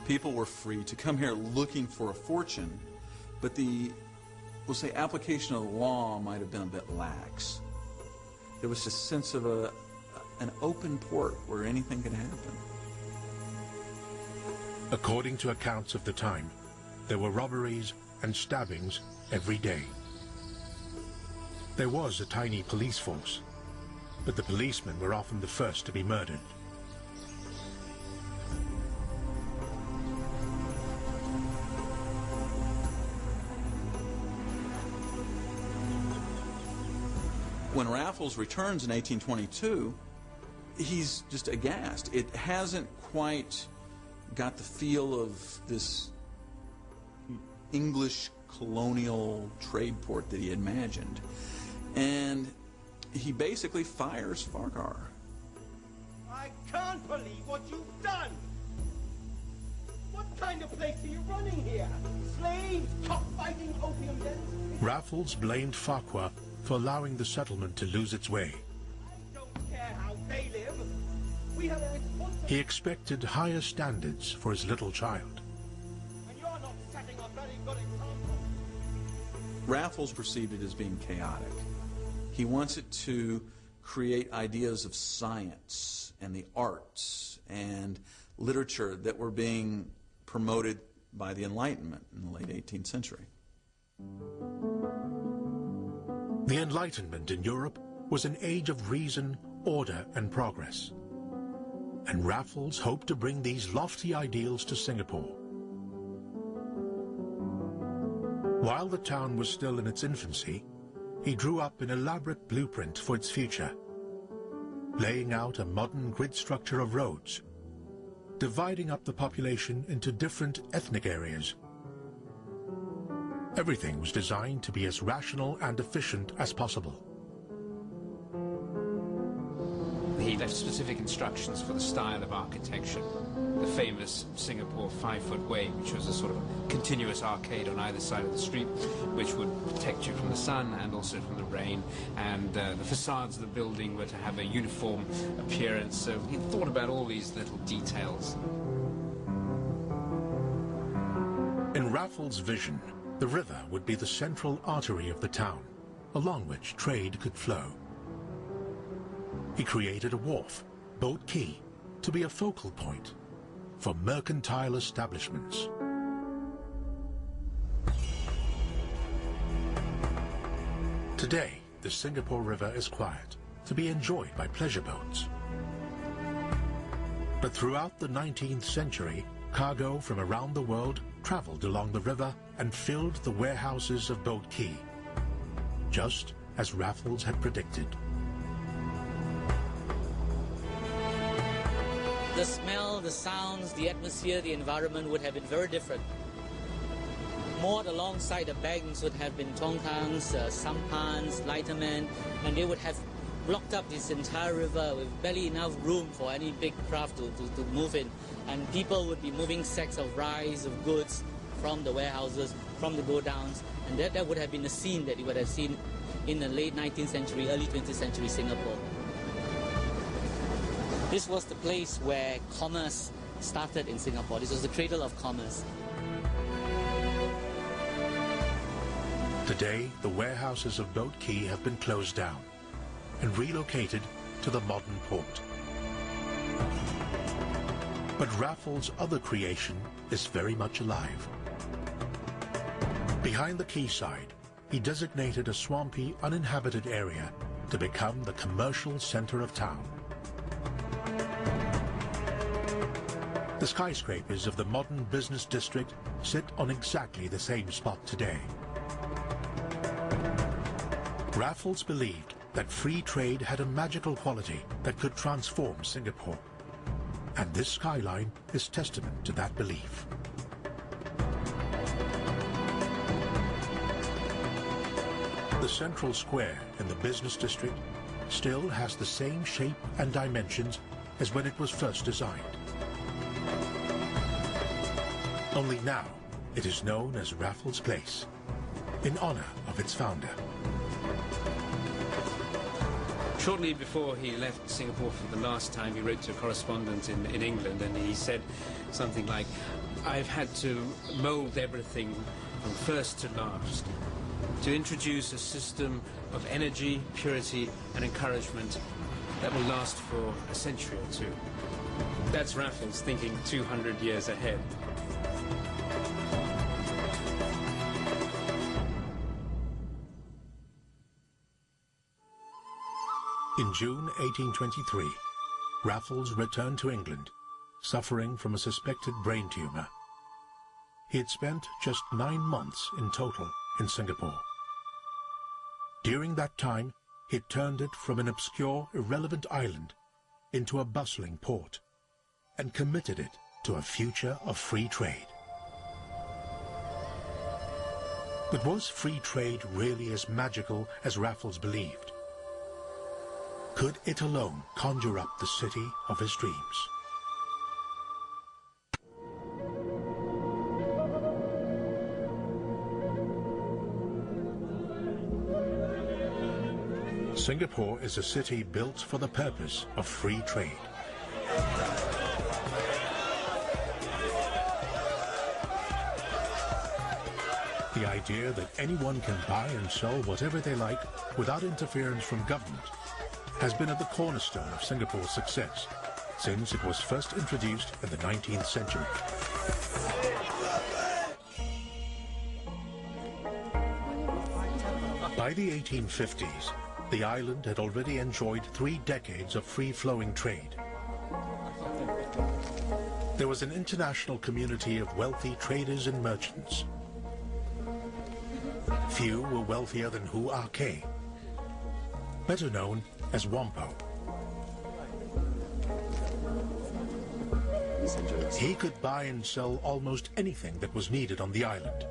People were free to come here looking for a fortune, but the, we'll say, application of the law might have been a bit lax. There was a sense of an open port where anything could happen. According to accounts of the time, there were robberies and stabbings every day. There was a tiny police force, but the policemen were often the first to be murdered. When Raffles returns in 1822, he's just aghast. It hasn't quite got the feel of this English colonial trade port that he imagined. And he basically fires Farquhar. I can't believe what you've done! What kind of place are you running here? Slaves, cockfighting, opium dens? Raffles blamed Farquhar for allowing the settlement to lose its way. I don't care how they live. We have a responsibility. He expected higher standards for his little child. And you're not setting a very good example. Raffles perceived it as being chaotic. He wants it to create ideas of science and the arts and literature that were being promoted by the Enlightenment in the late 18th century. The Enlightenment in Europe was an age of reason, order, and progress. And Raffles hoped to bring these lofty ideals to Singapore. While the town was still in its infancy, he drew up an elaborate blueprint for its future, laying out a modern grid structure of roads, dividing up the population into different ethnic areas. Everything was designed to be as rational and efficient as possible. He left specific instructions for the style of architecture. The famous Singapore 5-foot way, which was a sort of continuous arcade on either side of the street, which would protect you from the sun and also from the rain. And the facades of the building were to have a uniform appearance. So he thought about all these little details. In Raffles' vision, the river would be the central artery of the town, along which trade could flow. He created a wharf, Boat Quay, to be a focal point for mercantile establishments. Today, the Singapore River is quiet, to be enjoyed by pleasure boats. But throughout the 19th century, cargo from around the world traveled along the river and filled the warehouses of Boat Quay, just as Raffles had predicted. The smell, the sounds, the atmosphere, the environment would have been very different. Moored alongside the banks would have been tongkangs, sampans, lightermen, and they would have blocked up this entire river with barely enough room for any big craft to move in. And people would be moving sacks of rice, of goods from the warehouses, from the go-downs, and that would have been a scene that you would have seen in the late 19th century, early 20th century Singapore. This was the place where commerce started in Singapore. This was the cradle of commerce. Today, the warehouses of Boat Quay have been closed down and relocated to the modern port. But Raffles' other creation is very much alive. Behind the quayside, he designated a swampy, uninhabited area to become the commercial center of town. The skyscrapers of the modern business district sit on exactly the same spot today. Raffles believed that free trade had a magical quality that could transform Singapore, and this skyline is testament to that belief. The central square in the business district still has the same shape and dimensions as when it was first designed. Only now it is known as Raffles Place, in honor of its founder. Shortly before he left Singapore for the last time, he wrote to a correspondent in England, and he said something like, I've had to mold everything from first to last to introduce a system of energy, purity, and encouragement that will last for a century or two. That's Raffles thinking 200 years ahead. In June 1823, Raffles returned to England, suffering from a suspected brain tumor. He had spent just 9 months in total in Singapore. During that time, he turned it from an obscure, irrelevant island into a bustling port and committed it to a future of free trade. But was free trade really as magical as Raffles believed? Could it alone conjure up the city of his dreams? Singapore is a city built for the purpose of free trade. The idea that anyone can buy and sell whatever they like without interference from government has been at the cornerstone of Singapore's success since it was first introduced in the 19th century. By the 1850s, the island had already enjoyed 3 decades of free-flowing trade. There was an international community of wealthy traders and merchants. Few were wealthier than Hu Ah-kay, better known as Wampo. He could buy and sell almost anything that was needed on the island,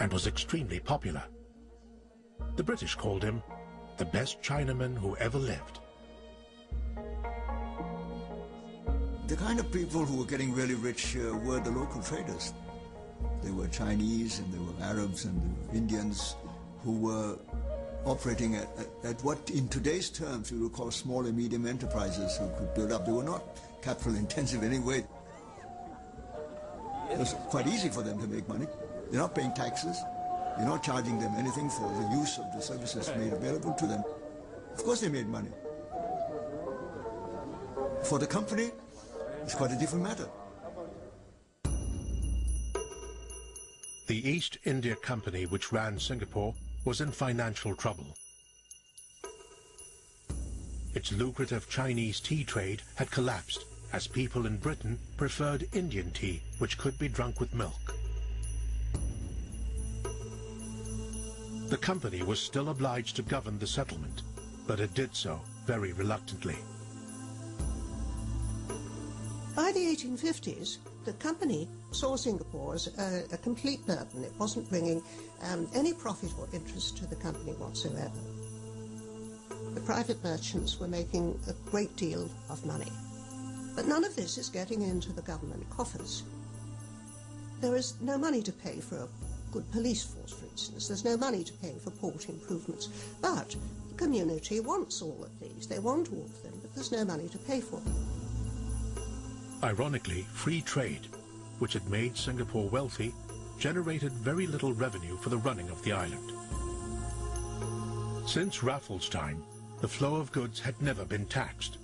and was extremely popular. The British called him the best Chinaman who ever lived. The kind of people who were getting really rich were the local traders. They were Chinese, and there were Arabs and there were Indians who were operating at what in today's terms we would call small and medium enterprises who could build up. They were not capital intensive anyway. It was quite easy for them to make money. They're not paying taxes. You're not charging them anything for the use of the services made available to them. Of course they made money. For the company, it's quite a different matter. The East India Company, which ran Singapore, was in financial trouble. Its lucrative Chinese tea trade had collapsed, as people in Britain preferred Indian tea, which could be drunk with milk. The company was still obliged to govern the settlement, but it did so very reluctantly. By the 1850s, the company saw Singapore as a complete burden. It wasn't bringing any profit or interest to the company whatsoever. The private merchants were making a great deal of money. But none of this is getting into the government coffers. There is no money to pay for a good police force, for instance. There's no money to pay for port improvements. But the community wants all of these. They want all of them, but there's no money to pay for them. Ironically, free trade, which had made Singapore wealthy, generated very little revenue for the running of the island. Since Raffles' time, the flow of goods had never been taxed.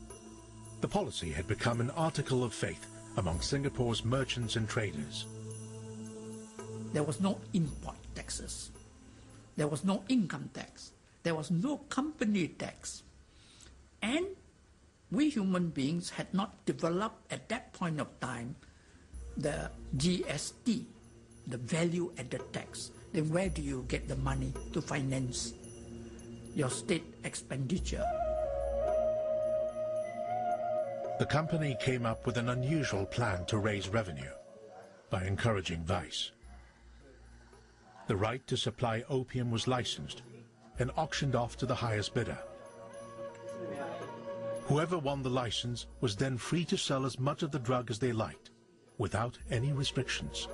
The policy had become an article of faith among Singapore's merchants and traders. There was no import taxes. There was no income tax. There was no company tax. And we human beings had not developed at that point of time the GST, the value added tax. Then where do you get the money to finance your state expenditure? The company came up with an unusual plan to raise revenue by encouraging vice. The right to supply opium was licensed and auctioned off to the highest bidder. Whoever won the license was then free to sell as much of the drug as they liked, without any restrictions.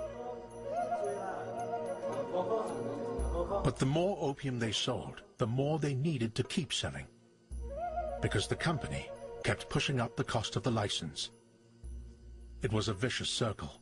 But the more opium they sold, the more they needed to keep selling, because the company kept pushing up the cost of the license. It was a vicious circle.